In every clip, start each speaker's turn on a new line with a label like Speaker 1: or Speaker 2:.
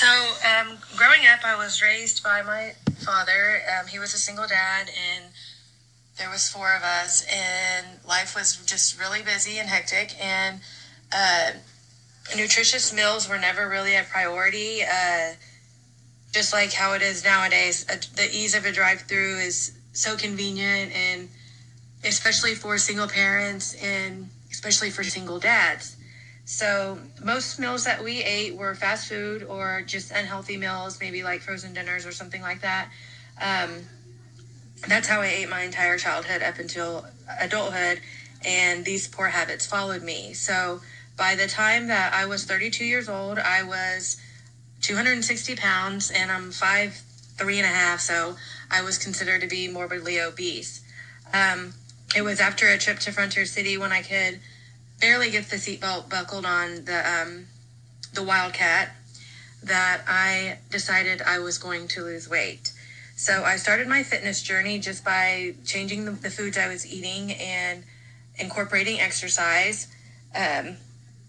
Speaker 1: Growing up, I was raised by my father. He was a single dad, and there was four of us, and life was just really busy and hectic, and nutritious meals were never really a priority. Just like how it is nowadays, the ease of a drive-through is so convenient, and especially for single parents and especially for single dads. So most meals that we ate were fast food or just unhealthy meals, maybe like frozen dinners or something like that. That's how I ate my entire childhood up until adulthood, and these poor habits followed me. So by the time that I was 32 years old, I was 260 pounds, and I'm 5'3.5", so I was considered to be morbidly obese. It was after a trip to Frontier City when I could barely get the seatbelt buckled on the Wildcat that I decided I was going to lose weight. So I started my fitness journey just by changing the foods I was eating and incorporating exercise.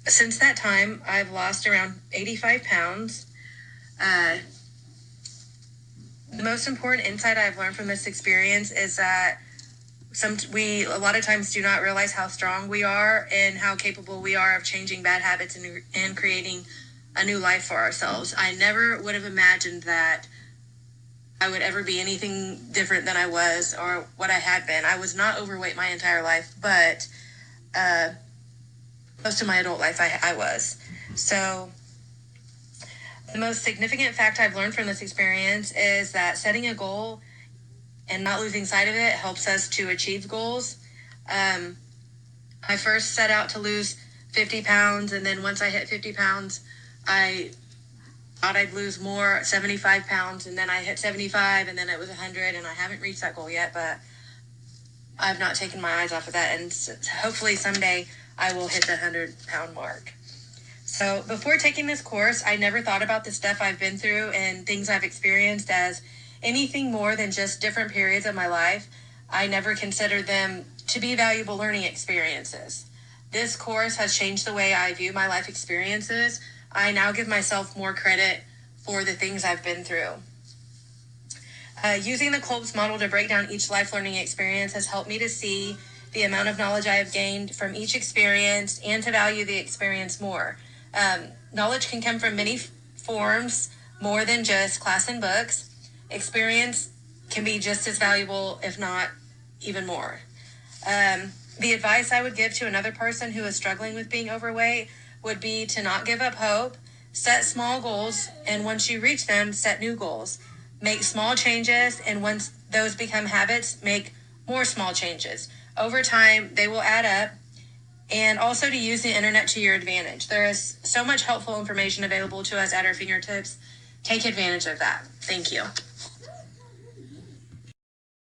Speaker 1: Since that time, I've lost around 85 pounds. The most important insight I've learned from this experience is that we a lot of times do not realize how strong we are and how capable we are of changing bad habits and creating a new life for ourselves. I never would have imagined that I would ever be anything different than I was or what I had been. I was not overweight my entire life, but most of my adult life I was. So the most significant fact I've learned from this experience is that setting a goal and not losing sight of it helps us to achieve goals. I first set out to lose 50 pounds, and then once I hit 50 pounds, I thought I'd lose more, 75 pounds, and then I hit 75, and then it was 100, and I haven't reached that goal yet, but I've not taken my eyes off of that, and hopefully someday I will hit the 100-pound mark. So before taking this course, I never thought about the stuff I've been through and things I've experienced as anything more than just different periods of my life. I never considered them to be valuable learning experiences. This course has changed the way I view my life experiences. I now give myself more credit for the things I've been through. Using the Kolb's model to break down each life learning experience has helped me to see the amount of knowledge I have gained from each experience and to value the experience more. Knowledge can come from many forms, more than just class and books. Experience can be just as valuable, if not even more. The advice I would give to another person who is struggling with being overweight would be to not give up hope, set small goals, and once you reach them, set new goals. Make small changes, and once those become habits, make more small changes. Over time, they will add up, and also to use the internet to your advantage. There is so much helpful information available to us at our fingertips. Take advantage of that. Thank you.